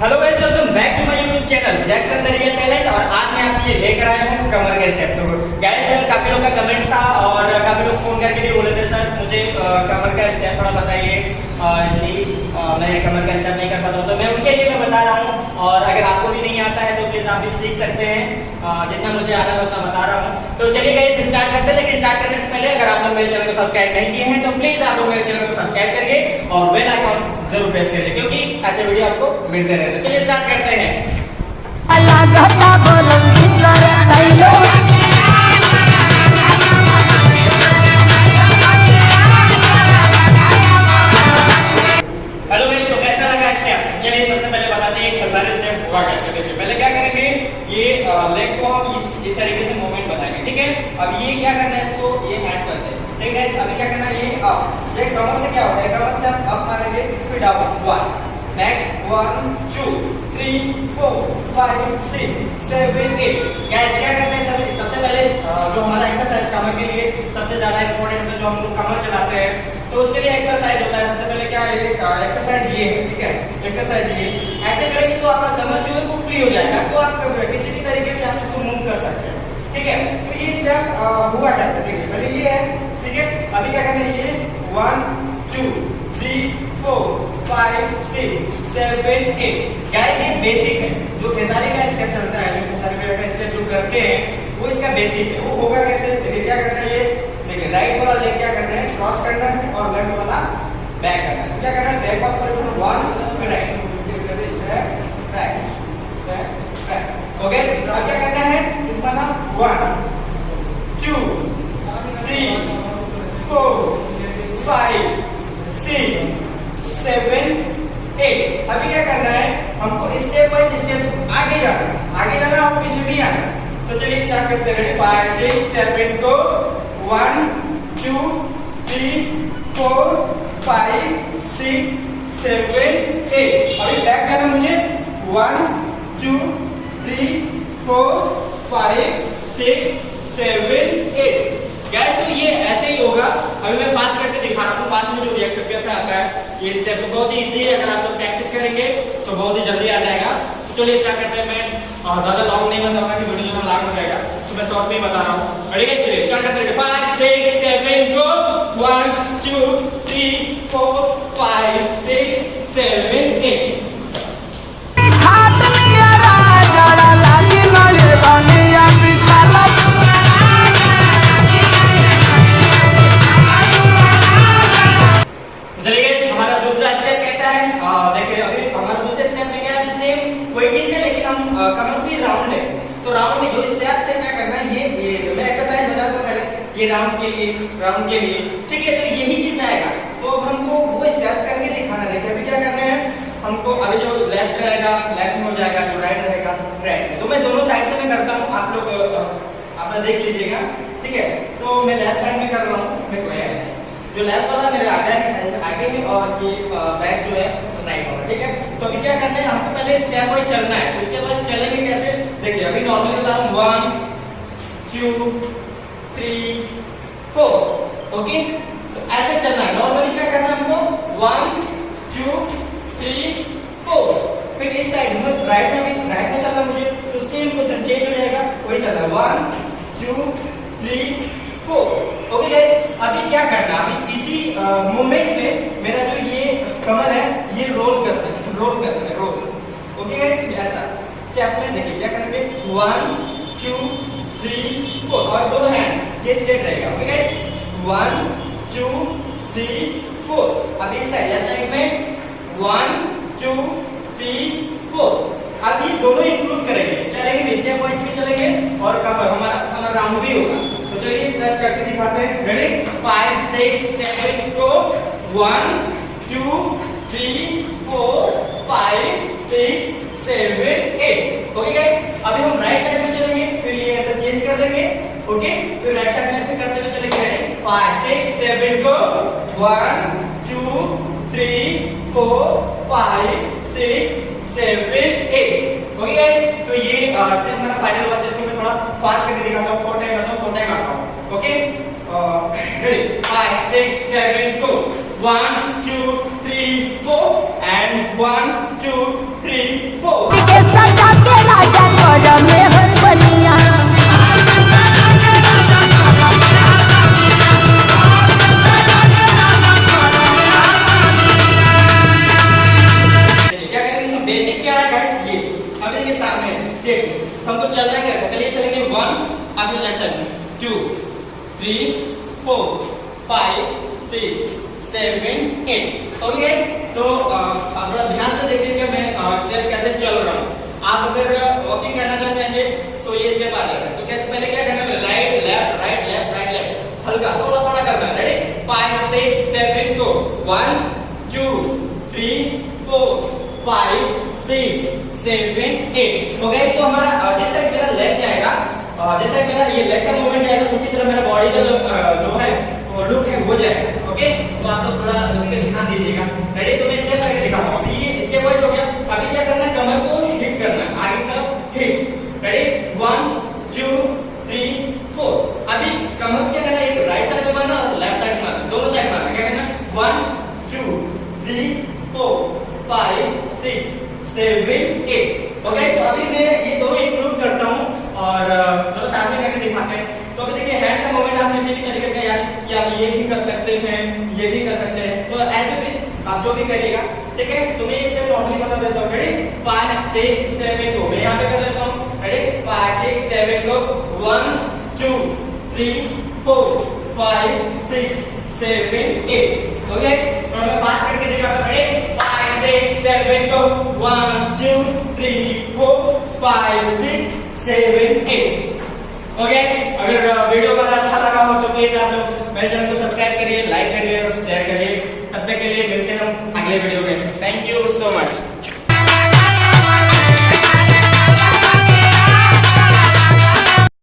Hello guys, welcome back to my YouTube channel Jackson the real talent. और आज मैं आपके लिए लेकर आया हूं कमर के स्टेप। तो गाइस, काफी लोगों का कमेंट्स था और काफी लोग फोन करके भी बोले थे सर मुझे कमर का स्टेप थोड़ा बताइए, इसलिए मैं कमर का स्टेप नहीं कर पाता हूं। तो मैं उनके लिए मैं बता रहा हूं और अगर आपको भी नहीं आता है तो प्लीज आप भी सीख सकते हैं। जितना मुझे आ रहा है उतना बता रहा हूं। तो चलिए गाइस स्टार्ट करते हैं। लेकिन स्टार्ट करने से पहले अगर आप लोग मेरे चैनल को सब्सक्राइब नहीं किए हैं तो प्लीज आप लोग मेरे चैनल को सब्सक्राइब करके और बेल आइकन जरूर प्रेस करिए, क्योंकि ऐसे वीडियो आपको मिलते रहते हैं। चलिए स्टार्ट करते हैं। हेलो गाइस, तो कैसा लगा स्टेप? चलिए सबसे पहले बताते हैं एक हजारी स्टेप हुआ कैसे। देखिए पहले क्या करेंगे, ये लेग को हम इस तरीके से मूवमेंट बनाएंगे, ठीक है। अब ये क्या करना है, इसको ये हैंड को ऐसे, ठीक है। अभी क्या करना है, ये अप, ये कमर से क्या होता है, कमर से हम अप मारेंगे फिर डाउन, 1 नेक्स्ट 1 2 3 4 5 6 7 8। गाइस क्या करते हैं, सबसे पहले जो हमारा एक्सरसाइज कमर के लिए सबसे ज्यादा इंपॉर्टेंट है, जो हम लोग कमर चलाते हैं तो उसके लिए एक्सरसाइज होता है। सबसे पहले क्या है, एक्सरसाइज ये है, ठीक है। एक्सरसाइज ये ऐसे करेंगे तो आपका कमर जो है वो फ्री हो जाएगा, तो आप किसी भी तरीके से आप इसको मूव कर सकते हैं, ठीक है। तो ये स्टेप हुआ कैसे, देखिए पहले ये है, ठीक है। अभी क्या करना है, ये 1 2 3 4 5 6 7 8। गाइस ये बेसिक है, जो खेसारी का स्टेप चलता है, जो खेसारी का स्टेप जो करते हैं वो इसका बेसिक है। वो होगा कैसे, देखिए क्या करना है, ये देखिए राइट वाला लेग क्या करना है, क्रॉस करना है और लेफ्ट वाला बैक करना है। क्या करना है, बैक वाला पोजीशन 1 फिर राइट राइट। ओके, अब क्या करना है, इसका नाम 1 2 3 4 5 6 7 8। अभी क्या करना है, हमको स्टेप बाय स्टेप आगे जाना है, आगे जाना है, पीछे नहीं आना। तो चलिए स्टार्ट करते हैं। 5 6 7 को 1 2 3 4 5 6 7 8। अभी बैक जाना मुझे, 1 2 3 4 5 6 7 8। गाइस तो ये ऐसे ही होगा। अभी मैं फास्ट करके दिखा रहा हूँ, फास्ट में जो रिएक्शन कैसे आता है। ये स्टेप बहुत ही इजी है, अगर आप लोग प्रैक्टिस करेंगे तो बहुत ही जल्दी आ जाएगा। तो चलिए स्टार्ट करते हैं। मैं ज्यादा लॉन्ग नहीं बताऊंगा कि वीडियो जो लॉन्ग हो जाएगा, तो मैं शॉर्ट में ही बता रहा हूँ। ठीक है, चलिए स्टार्ट करते हैं। 5 6 7 गो 1 2 3 4 5 6 7 8। तो राउंड में जो स्टेप से क्या करना है, ये मैं एक्सरसाइज बता दूं पहले, ये राउंड के लिए, ठीक है। तो यही चीज आएगा, तो अब हमको वो स्टेप करके दिखाना है। देखिए अभी क्या करना है हमको, अभी जो लेफ्ट रहेगा लेफ्ट में हो जाएगा, जो राइट रहेगा राइट में। तो मैं दोनों साइड से मैं करता हूँ, आप लोग अपना देख लीजिएगा, ठीक है। तो मैं लेफ्ट साइड में कर रहा हूँ, देखो ऐसे जो लेफ्ट वाला मेरे आगे में और ये बैक जो है राइट वाला, ठीक है। तो अभी क्या करना है, हमको पहले स्टेप वाइज चलना है। स्टेप वाइज चलेंगे कैसे, देखिए अभी नॉर्मली बता रहा हूँ 1 2 3 4। ओके, तो ऐसे चलना है। नॉर्मली क्या करना है हमको, 1 2 3 4। फिर इस साइड में राइट में चलना मुझे, तो सेम पोजीशन चेंज हो जाएगा, वही चलना है 1 2 3 4। ओके गाइस, अभी क्या करना, अभी इसी मूवमेंट में मेरा जो ये कमर है ये रोल करना है। ओके गाइस, ऐसा स्टेप में देखिए क्या करेंगे, 1 2 3 4 और दोनों हैंड ये स्ट्रेट रहेगा। Okay guys, 1 2 3 4। अभी इस साइड में 1 2 3 4। अब ये दोनों इंक्लूड करेंगे, चलेंगे स्टेप वाइज भी चलेंगे और हमारा राउंड भी होगा। तो चलिए स्टार्ट करके दिखाते हैं। रेडी, 5 6 7 को 1 2 3 4 5 6 7 8। ओके गाइस, अभी हम राइट साइड में चलेंगे, फिर ये ऐसे चेंज कर लेंगे। ओके, फिर राइट साइड में ऐसे करते हुए चलेंगे। 5 6 7 को 1 2 3 4 5 6 7 8। ओके गाइस, तो ये सिर्फ मेरा फाइनल बात है, इसको मैं थोड़ा फास्ट करके दिखाता हूँ, 4 टाइम आता हूँ। Okay, ready, 5 6 7 go 1 2 3 4 and 1 2 3 basic क्या है गाइस, ये अभी देखिए सामने स्टेप हमको चलना कैसे, चलिए चलेंगे 1 अभी लेफ्ट साइड में 2 3 4 5 6 7 8। ओके गाइस, तो आप थोड़ा ध्यान से देखिएगा मैं स्टेप कैसे चल रहा हूँ। आप अगर वॉकिंग करना चाहते हैं तो ये स्टेप आ जाएगा। तो कैसे, पहले क्या करना है, right left right left right left, हल्का थोड़ा थोड़ा करना है। रेडी 5 6 7 को 1 2 3 4 5 6 7 8। तो गाइस, तो हमारा जिस साइड मेरा लेग जाएगा, जिस साइड मेरा ये लेग का मूवमेंट जाएगा, उसी तरह मेरा बॉडी का जो है वो लुक है वो जाएगा। ओके, तो आप लोग थोड़ा उसी पे ध्यान दीजिएगा। रेडी, तो मैं स्टेप करके दिखाता हूं। अभी ये स्टेप वाइज हो गया। अभी क्या करना है, कमर को हिट करना है आगे की तरफ, हिट। रेडी 1 2 3 4। अभी कमर क्या करना है, एक राइट साइड में मारना और लेफ्ट साइड में मारना, दोनों साइड मारना। क्या करना है, 1 2 3 4 5 6 7 8। ओके, तो अभी मैं ये दोनों इंक्लूड करता हूं और दोनों साथ में करके दिखाते हैं। तो अभी देखिए हैंड का मूवमेंट आप किसी भी तरीके से यार, या आप ये भी कर सकते हैं, ये भी कर सकते हैं। तो ऐसे भी आप जो भी करिएगा, ठीक है। तो मैं इससे नॉर्मली बता देता हूं। रेडी 5 6 7 को मैं यहां पे कर लेता हूं। रेडी 5 6 7 को 1 2 3 4 5 6 7 8। ओके, तो मैं फास्ट करके दिखाता हूं। रेडी 5 6 7 को 1 2 3 4 5 6 7 8। ओके, अगर वीडियो हमारा अच्छा लगा हो तो प्लीज आप लोग मेरे चैनल को सब्सक्राइब करिए, लाइक करिए और शेयर करिए। तब तक के लिए मिलते हैं हम अगले वीडियो में। Thank you.